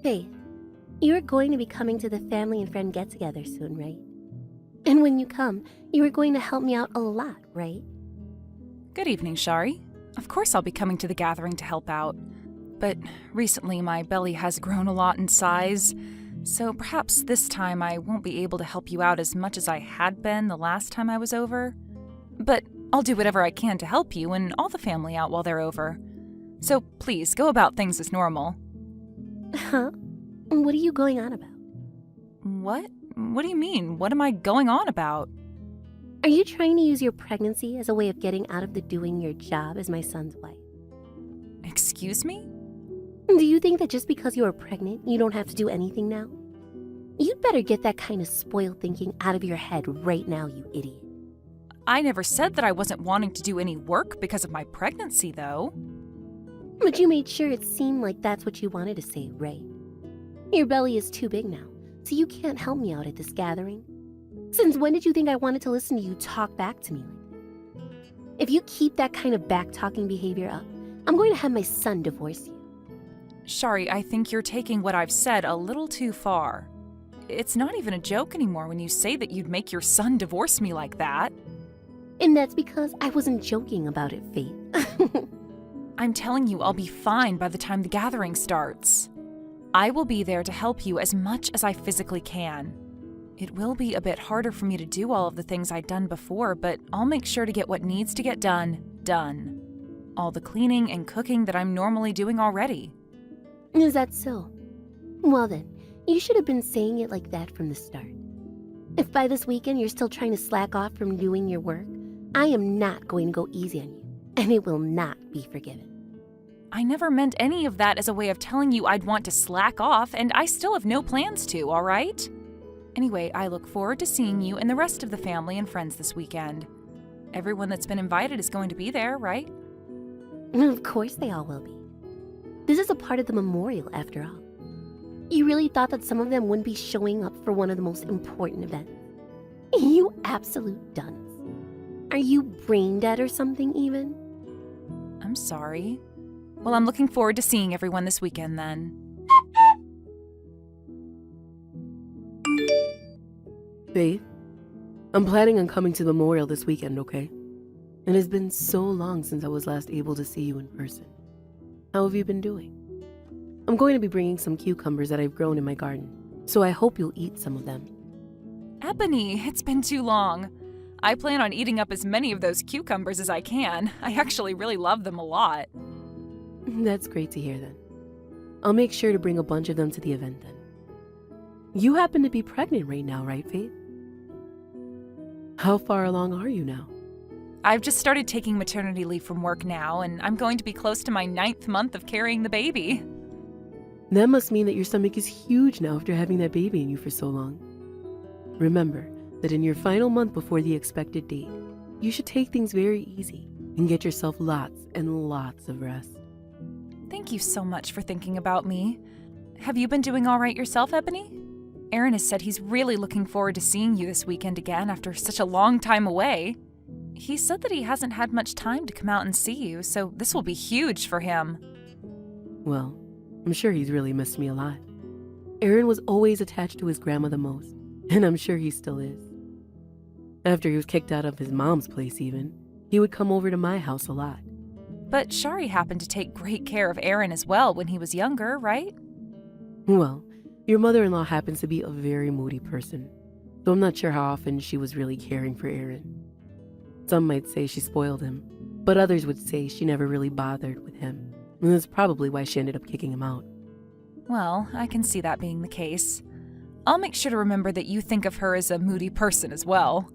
Faith, you're going to be coming to the family and friend get-together soon, right? And when you come, you are going to help me out a lot, right? Good evening, Shari. Of course I'll be coming to the gathering to help out. But recently my belly has grown a lot in size, so perhaps this time I won't be able to help you out as much as I had been the last time I was over. But I'll do whatever I can to help you and all the family out while they're over. So please, go about things as normal. Huh? What are you going on about? What? What do you mean? What am I going on about? Are you trying to use your pregnancy as a way of getting out of the doing your job as my son's wife? Excuse me? Do you think that just because you are pregnant, you don't have to do anything now? You'd better get that kind of spoiled thinking out of your head right now, you idiot. I never said that I wasn't wanting to do any work because of my pregnancy, though. But you made sure it seemed like that's what you wanted to say, right? Your belly is too big now, so you can't help me out at this gathering. Since when did you think I wanted to listen to you talk back to me like that? If you keep that kind of back-talking behavior up, I'm going to have my son divorce you. Shari, I think you're taking what I've said a little too far. It's not even a joke anymore when you say that you'd make your son divorce me like that. And that's because I wasn't joking about it, Faith. I'm telling you I'll be fine by the time the gathering starts. I will be there to help you as much as I physically can. It will be a bit harder for me to do all of the things I'd done before, but I'll make sure to get what needs to get done, done. All the cleaning and cooking that I'm normally doing already. Is that so? Well then, you should have been saying it like that from the start. If by this weekend you're still trying to slack off from doing your work, I am not going to go easy on you, and it will not be forgiven. I never meant any of that as a way of telling you I'd want to slack off, and I still have no plans to, all right? Anyway, I look forward to seeing you and the rest of the family and friends this weekend. Everyone that's been invited is going to be there, right? Of course they all will be. This is a part of the memorial, after all. You really thought that some of them wouldn't be showing up for one of the most important events? You absolute dunce. Are you brain dead or something, even? I'm sorry. Well, I'm looking forward to seeing everyone this weekend, then. Faith, I'm planning on coming to the memorial this weekend, okay? It has been so long since I was last able to see you in person. How have you been doing? I'm going to be bringing some cucumbers that I've grown in my garden, so I hope you'll eat some of them. Ebony, it's been too long. I plan on eating up as many of those cucumbers as I can. I actually really love them a lot. That's great to hear then. I'll make sure to bring a bunch of them to the event then. You happen to be pregnant right now, right, Faith? How far along are you now? I've just started taking maternity leave from work now, and I'm going to be close to my 9th month of carrying the baby. That must mean that your stomach is huge now after having that baby in you for so long. Remember that in your final month before the expected date, you should take things very easy and get yourself lots and lots of rest. Thank you so much for thinking about me. Have you been doing all right yourself, Ebony? Aaron has said he's really looking forward to seeing you this weekend again after such a long time away. He said that he hasn't had much time to come out and see you, so this will be huge for him. Well, I'm sure he's really missed me a lot. Aaron was always attached to his grandma the most, and I'm sure he still is. After he was kicked out of his mom's place even, he would come over to my house a lot. But Shari happened to take great care of Aaron as well when he was younger, right? Well, your mother-in-law happens to be a very moody person, so I'm not sure how often she was really caring for Aaron. Some might say she spoiled him, but others would say she never really bothered with him, and that's probably why she ended up kicking him out. Well, I can see that being the case. I'll make sure to remember that you think of her as a moody person as well.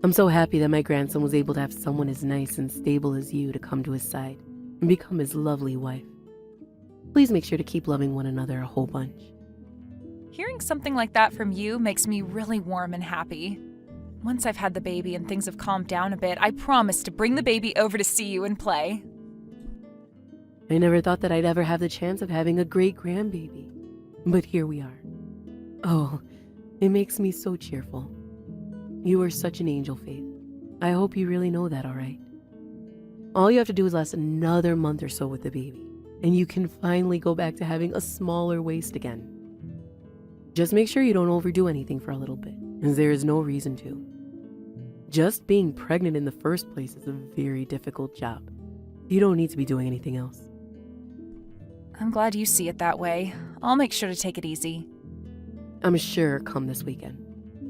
I'm so happy that my grandson was able to have someone as nice and stable as you to come to his side and become his lovely wife. Please make sure to keep loving one another a whole bunch. Hearing something like that from you makes me really warm and happy. Once I've had the baby and things have calmed down a bit, I promise to bring the baby over to see you and play. I never thought that I'd ever have the chance of having a great grandbaby, but here we are. Oh, it makes me so cheerful. You are such an angel, Faith. I hope you really know that, all right? All you have to do is last another month or so with the baby, and you can finally go back to having a smaller waist again. Just make sure you don't overdo anything for a little bit, as there is no reason to. Just being pregnant in the first place is a very difficult job. You don't need to be doing anything else. I'm glad you see it that way. I'll make sure to take it easy. I'm sure come this weekend.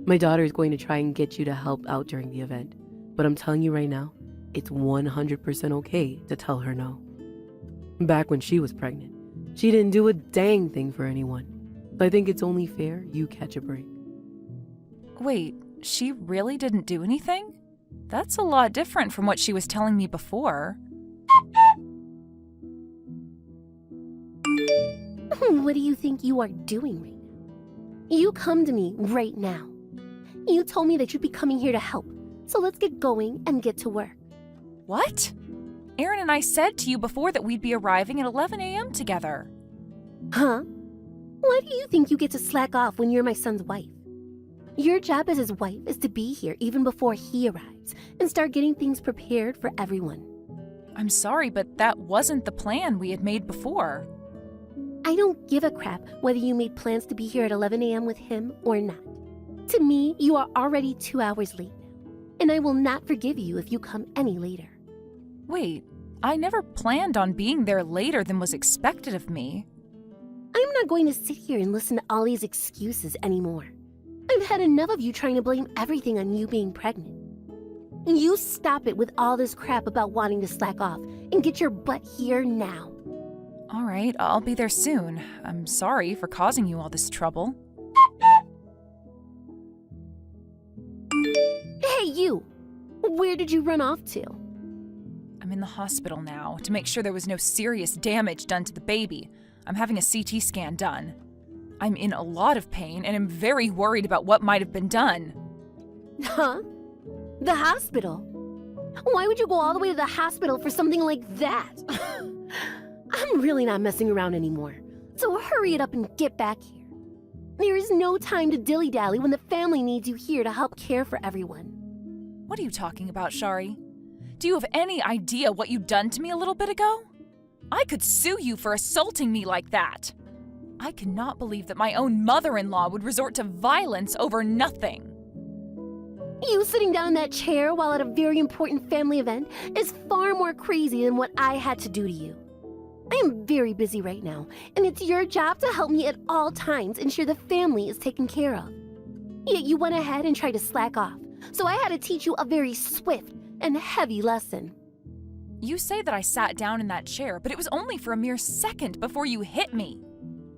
My daughter is going to try and get you to help out during the event, but I'm telling you right now, it's 100% okay to tell her no. Back when she was pregnant, she didn't do a dang thing for anyone. So I think it's only fair you catch a break. Wait, she really didn't do anything? That's a lot different from what she was telling me before. What do you think you are doing right now? You come to me right now. You told me that you'd be coming here to help, so let's get going and get to work. What? Aaron and I said to you before that we'd be arriving at 11 a.m. together. Huh? Why do you think you get to slack off when you're my son's wife? Your job as his wife is to be here even before he arrives and start getting things prepared for everyone. I'm sorry, but that wasn't the plan we had made before. I don't give a crap whether you made plans to be here at 11 a.m. with him or not. To me, you are already 2 hours late now, and I will not forgive you if you come any later. Wait, I never planned on being there later than was expected of me. I'm not going to sit here and listen to all these excuses anymore. I've had enough of you trying to blame everything on you being pregnant. You stop it with all this crap about wanting to slack off and get your butt here now. All right, I'll be there soon. I'm sorry for causing you all this trouble. Hey, you! Where did you run off to? I'm in the hospital now to make sure there was no serious damage done to the baby. I'm having a CT scan done. I'm in a lot of pain and am very worried about what might have been done. Huh? The hospital? Why would you go all the way to the hospital for something like that? I'm really not messing around anymore, so hurry it up and get back here. There is no time to dilly-dally when the family needs you here to help care for everyone. What are you talking about, Shari? Do you have any idea what you've done to me a little bit ago? I could sue you for assaulting me like that. I cannot believe that my own mother-in-law would resort to violence over nothing. You sitting down in that chair while at a very important family event is far more crazy than what I had to do to you. I am very busy right now, and it's your job to help me at all times ensure the family is taken care of. Yet you went ahead and tried to slack off, so I had to teach you a very swift and heavy lesson. You say that I sat down in that chair, but it was only for a mere second before you hit me.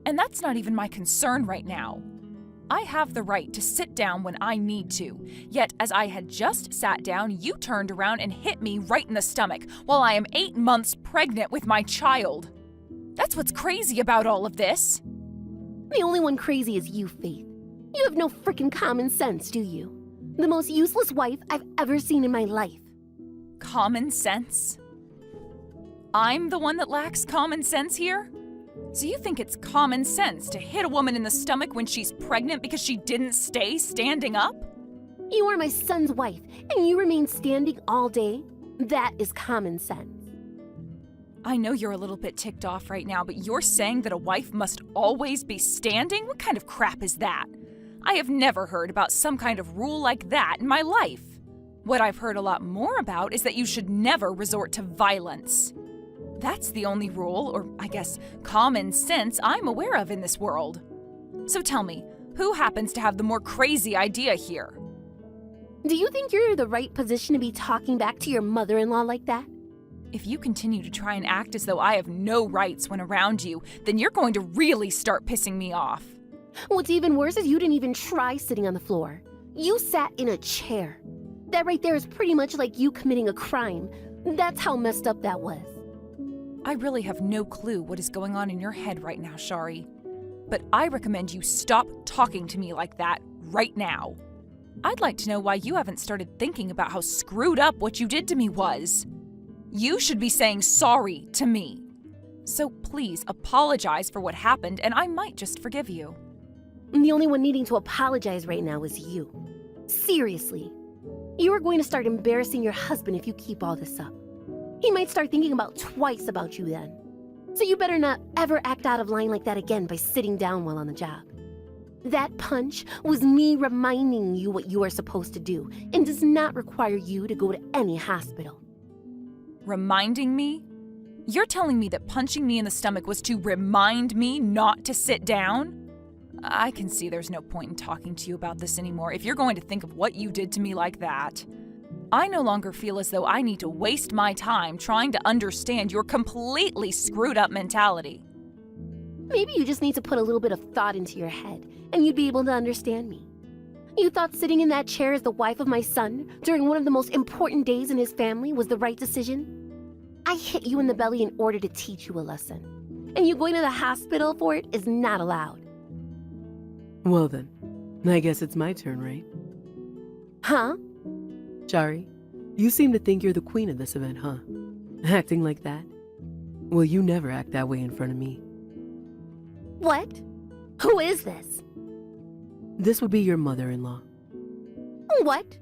And that's not even my concern right now. I have the right to sit down when I need to, yet as I had just sat down, you turned around and hit me right in the stomach while I am 8 months pregnant with my child. That's what's crazy about all of this. The only one crazy is you, Faith. You have no frickin' common sense, do you? The most useless wife I've ever seen in my life. Common sense? I'm the one that lacks common sense here? So you think it's common sense to hit a woman in the stomach when she's pregnant because she didn't stay standing up? You are my son's wife, and you remain standing all day? That is common sense. I know you're a little bit ticked off right now, but you're saying that a wife must always be standing? What kind of crap is that? I have never heard about some kind of rule like that in my life. What I've heard a lot more about is that you should never resort to violence. That's the only rule, or I guess common sense, I'm aware of in this world. So tell me, who happens to have the more crazy idea here? Do you think you're in the right position to be talking back to your mother-in-law like that? If you continue to try and act as though I have no rights when around you, then you're going to really start pissing me off. What's even worse is you didn't even try sitting on the floor. You sat in a chair. That right there is pretty much like you committing a crime. That's how messed up that was. I really have no clue what is going on in your head right now, Shari. But I recommend you stop talking to me like that right now. I'd like to know why you haven't started thinking about how screwed up what you did to me was. You should be saying sorry to me. So please apologize for what happened and I might just forgive you. The only one needing to apologize right now is you. Seriously. You are going to start embarrassing your husband if you keep all this up. He might start thinking about twice about you then. So you better not ever act out of line like that again by sitting down while on the job. That punch was me reminding you what you are supposed to do and does not require you to go to any hospital. Reminding me? You're telling me that punching me in the stomach was to remind me not to sit down? I can see there's no point in talking to you about this anymore if you're going to think of what you did to me like that. I no longer feel as though I need to waste my time trying to understand your completely screwed up mentality. Maybe you just need to put a little bit of thought into your head, and you'd be able to understand me. You thought sitting in that chair as the wife of my son during one of the most important days in his family was the right decision? I hit you in the belly in order to teach you a lesson, and you going to the hospital for it is not allowed. Well then, I guess it's my turn, right? Huh? Shari, you seem to think you're the queen of this event, huh? Acting like that? Well, you never act that way in front of me. What? Who is this? This would be your mother-in-law. What?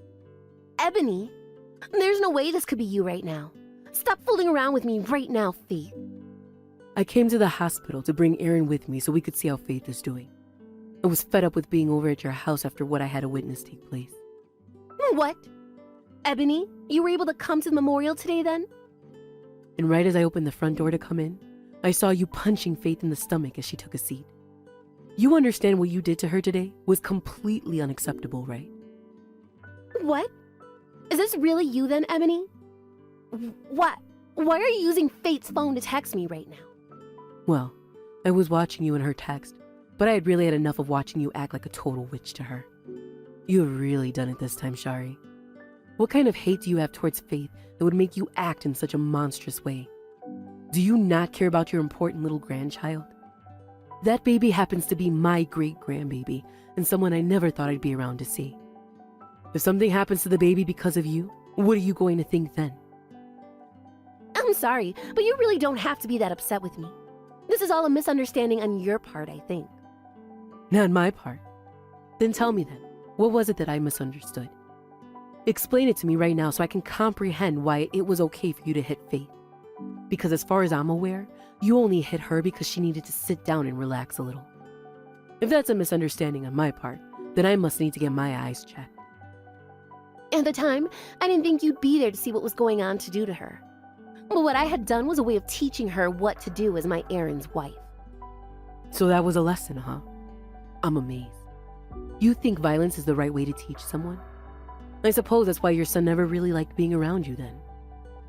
Ebony? There's no way this could be you right now. Stop fooling around with me right now, Faith. I came to the hospital to bring Aaron with me so we could see how Faith is doing. I was fed up with being over at your house after what I had to witness take place. What? Ebony, you were able to come to the memorial today then? And right as I opened the front door to come in, I saw you punching Faith in the stomach as she took a seat. You understand what you did to her today was completely unacceptable, right? What? Is this really you then, Ebony? What? Why are you using Faith's phone to text me right now? Well, I was watching you in her text, but I had really had enough of watching you act like a total witch to her. You have really done it this time, Shari. What kind of hate do you have towards Faith that would make you act in such a monstrous way? Do you not care about your important little grandchild? That baby happens to be my great-grandbaby and someone I never thought I'd be around to see. If something happens to the baby because of you, what are you going to think then? I'm sorry, but you really don't have to be that upset with me. This is all a misunderstanding on your part, I think. Not my part. Then tell me then, what was it that I misunderstood? Explain it to me right now so I can comprehend why it was okay for you to hit Faith. Because as far as I'm aware, you only hit her because she needed to sit down and relax a little. If that's a misunderstanding on my part, then I must need to get my eyes checked. At the time, I didn't think you'd be there to see what was going on to do to her. But what I had done was a way of teaching her what to do as my Aaron's wife. So that was a lesson, huh? I'm amazed. You think violence is the right way to teach someone? I suppose that's why your son never really liked being around you then.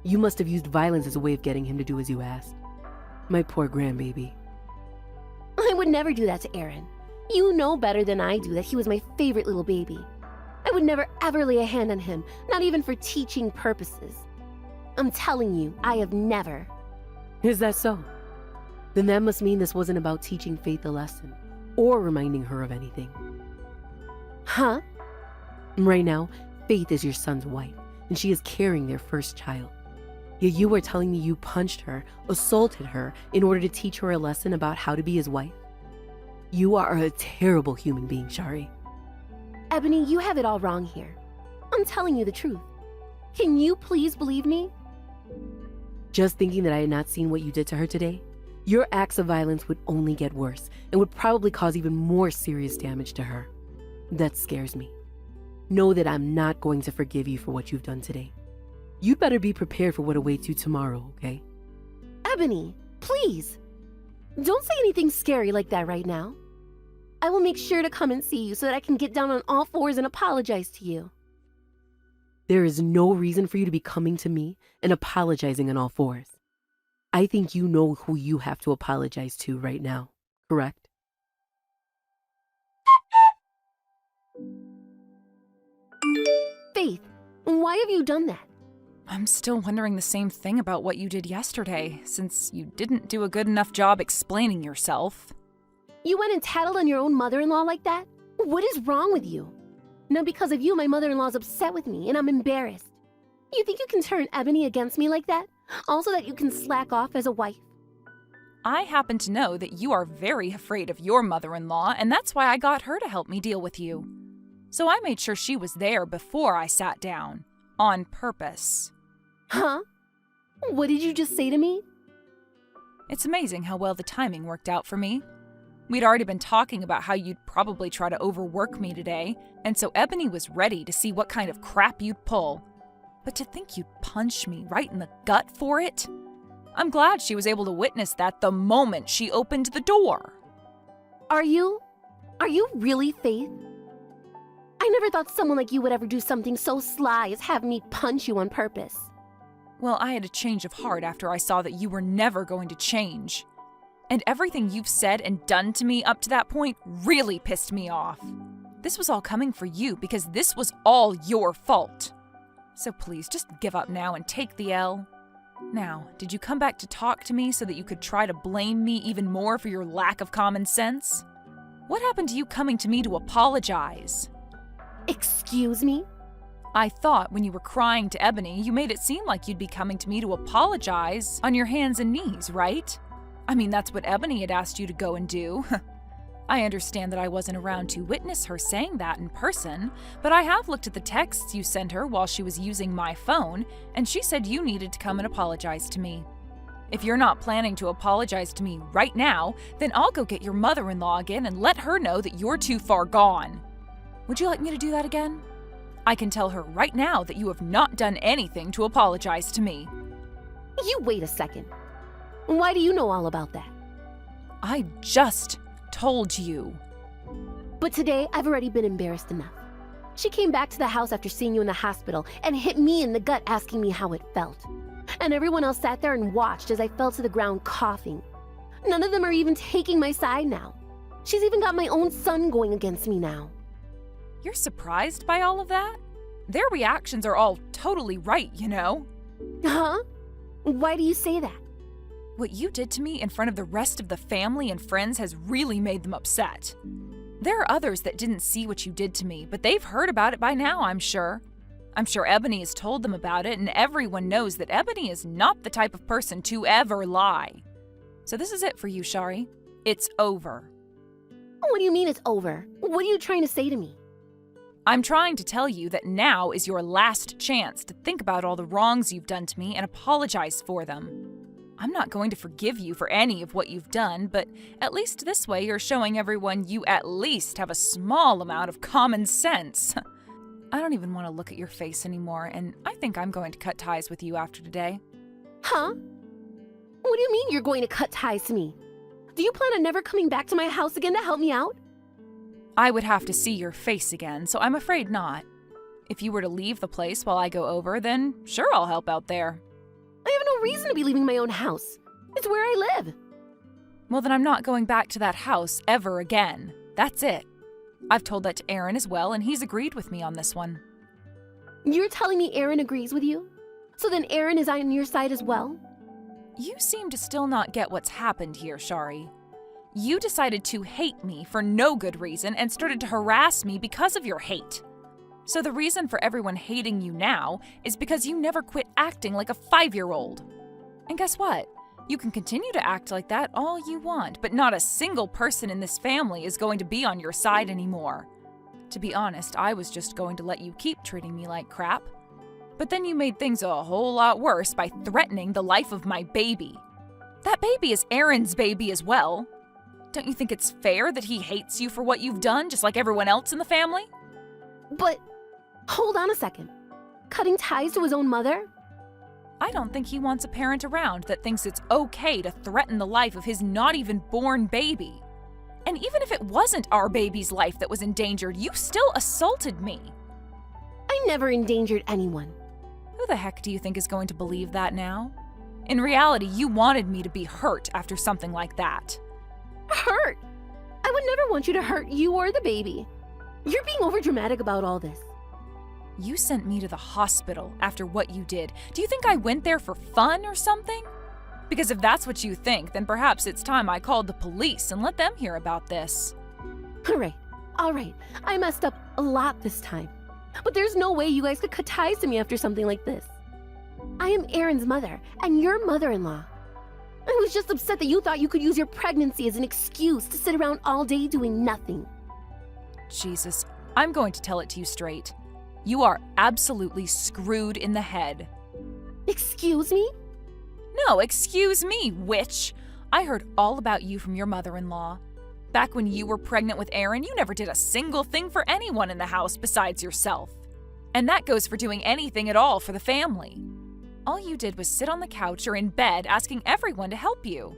You must have used violence as a way of getting him to do as you asked. My poor grandbaby. I would never do that to Aaron. You know better than I do that he was my favorite little baby. I would never ever lay a hand on him, not even for teaching purposes. I'm telling you, I have never. Is that so? Then that must mean this wasn't about teaching Faith a lesson, or reminding her of anything. Huh? Right now, Faith is your son's wife, and she is carrying their first child. Yet you are telling me you punched her, assaulted her, in order to teach her a lesson about how to be his wife? You are a terrible human being, Shari. Ebony, you have it all wrong here. I'm telling you the truth. Can you please believe me? Just thinking that I had not seen what you did to her today, your acts of violence would only get worse and would probably cause even more serious damage to her. That scares me. Know that I'm not going to forgive you for what you've done today. You'd better be prepared for what awaits you tomorrow, okay? Ebony, please. Don't say anything scary like that right now. I will make sure to come and see you so that I can get down on all fours and apologize to you. There is no reason for you to be coming to me and apologizing on all fours. I think you know who you have to apologize to right now, correct? Faith, why have you done that? I'm still wondering the same thing about what you did yesterday, since you didn't do a good enough job explaining yourself. You went and tattled on your own mother-in-law like that? What is wrong with you? Now because of you, my mother-in-law's upset with me and I'm embarrassed. You think you can turn Ebony against me like that? Also that you can slack off as a wife? I happen to know that you are very afraid of your mother-in-law, and that's why I got her to help me deal with you. So I made sure she was there before I sat down. On purpose. Huh? What did you just say to me? It's amazing how well the timing worked out for me. We'd already been talking about how you'd probably try to overwork me today, and so Ebony was ready to see what kind of crap you'd pull. But to think you'd punch me right in the gut for it? I'm glad she was able to witness that the moment she opened the door. Are you really Faith? I never thought someone like you would ever do something so sly as have me punch you on purpose. Well, I had a change of heart after I saw that you were never going to change. And everything you've said and done to me up to that point really pissed me off. This was all coming for you because this was all your fault. So please, just give up now and take the L. Now, did you come back to talk to me so that you could try to blame me even more for your lack of common sense? What happened to you coming to me to apologize? Excuse me? I thought when you were crying to Ebony, you made it seem like you'd be coming to me to apologize on your hands and knees, right? I mean, that's what Ebony had asked you to go and do. I understand that I wasn't around to witness her saying that in person, but I have looked at the texts you sent her while she was using my phone, and she said you needed to come and apologize to me. If you're not planning to apologize to me right now, then I'll go get your mother-in-law again and let her know that you're too far gone. Would you like me to do that again? I can tell her right now that you have not done anything to apologize to me. You wait a second. Why do you know all about that? I just told you. But today, I've already been embarrassed enough. She came back to the house after seeing you in the hospital and hit me in the gut asking me how it felt. And everyone else sat there and watched as I fell to the ground coughing. None of them are even taking my side now. She's even got my own son going against me now. You're surprised by all of that? Their reactions are all totally right, you know? Huh? Why do you say that? What you did to me in front of the rest of the family and friends has really made them upset. There are others that didn't see what you did to me, but they've heard about it by now, I'm sure. I'm sure Ebony has told them about it, and everyone knows that Ebony is not the type of person to ever lie. So this is it for you, Shari. It's over. What do you mean it's over? What are you trying to say to me? I'm trying to tell you that now is your last chance to think about all the wrongs you've done to me and apologize for them. I'm not going to forgive you for any of what you've done, but at least this way you're showing everyone you at least have a small amount of common sense. I don't even want to look at your face anymore, and I think I'm going to cut ties with you after today. Huh? What do you mean you're going to cut ties to me? Do you plan on never coming back to my house again to help me out? I would have to see your face again, so I'm afraid not. If you were to leave the place while I go over, then sure, I'll help out there. I have no reason to be leaving my own house. It's where I live. Well, then I'm not going back to that house ever again. That's it. I've told that to Aaron as well, and he's agreed with me on this one. You're telling me Aaron agrees with you? So then Aaron is on your side as well? You seem to still not get what's happened here, Shari. You decided to hate me for no good reason and started to harass me because of your hate. So the reason for everyone hating you now is because you never quit acting like a 5-year-old. And guess what? You can continue to act like that all you want, but not a single person in this family is going to be on your side anymore. To be honest, I was just going to let you keep treating me like crap. But then you made things a whole lot worse by threatening the life of my baby. That baby is Aaron's baby as well. Don't you think it's fair that he hates you for what you've done, just like everyone else in the family? But, hold on a second. Cutting ties to his own mother? I don't think he wants a parent around that thinks it's okay to threaten the life of his not even born baby. And even if it wasn't our baby's life that was endangered, you still assaulted me. I never endangered anyone. Who the heck do you think is going to believe that now? In reality, you wanted me to be hurt after something like that. Hurt? I would never want you to hurt you or the baby. You're being overdramatic about all this. You sent me to the hospital after what you did. Do you think I went there for fun or something? Because if that's what you think, then perhaps it's time I called the police and let them hear about this. All right. I messed up a lot this time. But there's no way you guys could cut ties to me after something like this. I am Aaron's mother and your mother-in-law. I was just upset that you thought you could use your pregnancy as an excuse to sit around all day doing nothing. Jesus, I'm going to tell it to you straight. You are absolutely screwed in the head. Excuse me? No, excuse me, witch. I heard all about you from your mother-in-law. Back when you were pregnant with Aaron, you never did a single thing for anyone in the house besides yourself. And that goes for doing anything at all for the family. All you did was sit on the couch or in bed asking everyone to help you.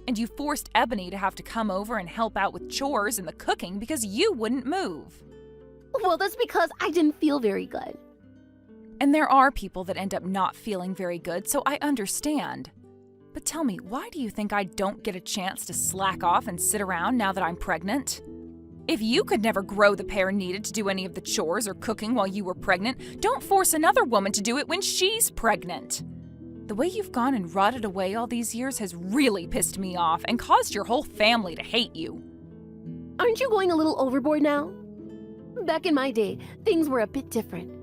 And you forced Ebony to have to come over and help out with chores and the cooking because you wouldn't move. Well, that's because I didn't feel very good. And there are people that end up not feeling very good, so I understand. But tell me, why do you think I don't get a chance to slack off and sit around now that I'm pregnant? If you could never grow the pair needed to do any of the chores or cooking while you were pregnant, don't force another woman to do it when she's pregnant. The way you've gone and rotted away all these years has really pissed me off and caused your whole family to hate you. Aren't you going a little overboard now? Back in my day, things were a bit different.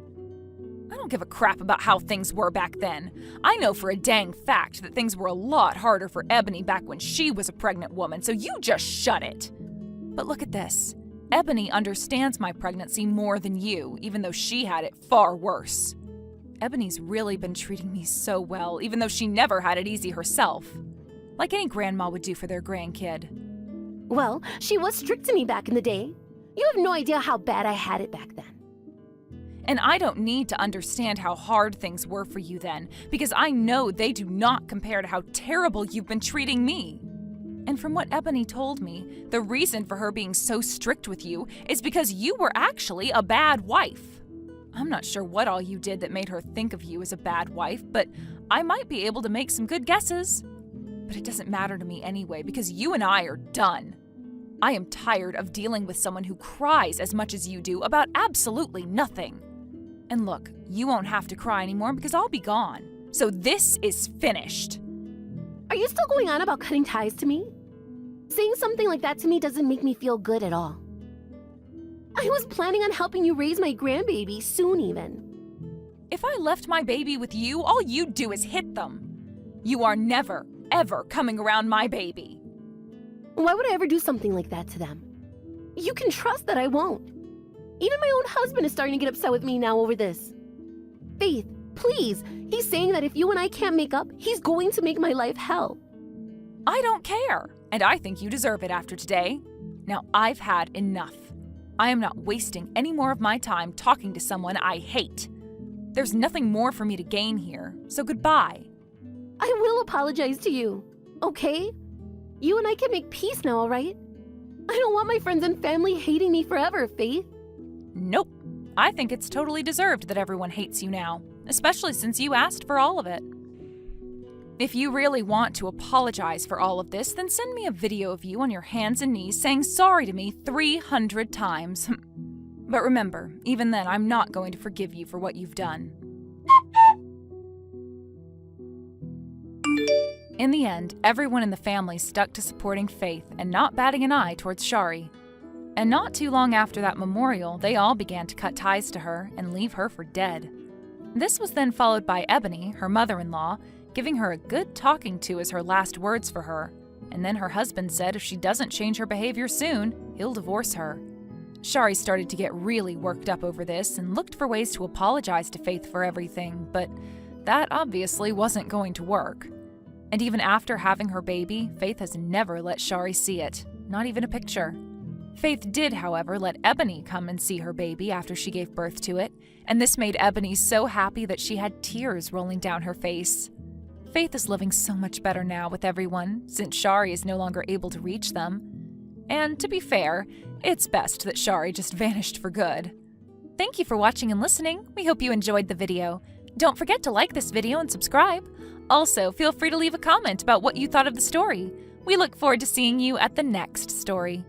I don't give a crap about how things were back then. I know for a dang fact that things were a lot harder for Ebony back when she was a pregnant woman, so you just shut it. But look at this. Ebony understands my pregnancy more than you, even though she had it far worse. Ebony's really been treating me so well, even though she never had it easy herself. Like any grandma would do for their grandkid. Well, she was strict to me back in the day. You have no idea how bad I had it back then. And I don't need to understand how hard things were for you then, because I know they do not compare to how terrible you've been treating me. And from what Ebony told me, the reason for her being so strict with you is because you were actually a bad wife. I'm not sure what all you did that made her think of you as a bad wife, but I might be able to make some good guesses. But it doesn't matter to me anyway, because you and I are done. I am tired of dealing with someone who cries as much as you do about absolutely nothing. And look, you won't have to cry anymore because I'll be gone. So this is finished. Are you still going on about cutting ties to me? Saying something like that to me doesn't make me feel good at all. I was planning on helping you raise my grandbaby soon even. If I left my baby with you, all you'd do is hit them. You are never, ever coming around my baby. Why would I ever do something like that to them? You can trust that I won't. Even my own husband is starting to get upset with me now over this. Faith, please, he's saying that if you and I can't make up, he's going to make my life hell. I don't care, and I think you deserve it after today. Now I've had enough. I am not wasting any more of my time talking to someone I hate. There's nothing more for me to gain here, so goodbye. I will apologize to you, okay? You and I can make peace now, all right? I don't want my friends and family hating me forever, Faith. Nope. I think it's totally deserved that everyone hates you now, especially since you asked for all of it. If you really want to apologize for all of this, then send me a video of you on your hands and knees saying sorry to me 300 times. But remember, even then, I'm not going to forgive you for what you've done. In the end, everyone in the family stuck to supporting Faith and not batting an eye towards Shari. And not too long after that memorial, they all began to cut ties to her and leave her for dead. This was then followed by Ebony, her mother-in-law, giving her a good talking to as her last words for her. And then her husband said if she doesn't change her behavior soon, he'll divorce her. Shari started to get really worked up over this and looked for ways to apologize to Faith for everything, but that obviously wasn't going to work. And even after having her baby, Faith has never let Shari see it, not even a picture. Faith did, however, let Ebony come and see her baby after she gave birth to it, and this made Ebony so happy that she had tears rolling down her face. Faith is living so much better now with everyone, since Shari is no longer able to reach them. And to be fair, it's best that Shari just vanished for good. Thank you for watching and listening. We hope you enjoyed the video. Don't forget to like this video and subscribe. Also, feel free to leave a comment about what you thought of the story. We look forward to seeing you at the next story.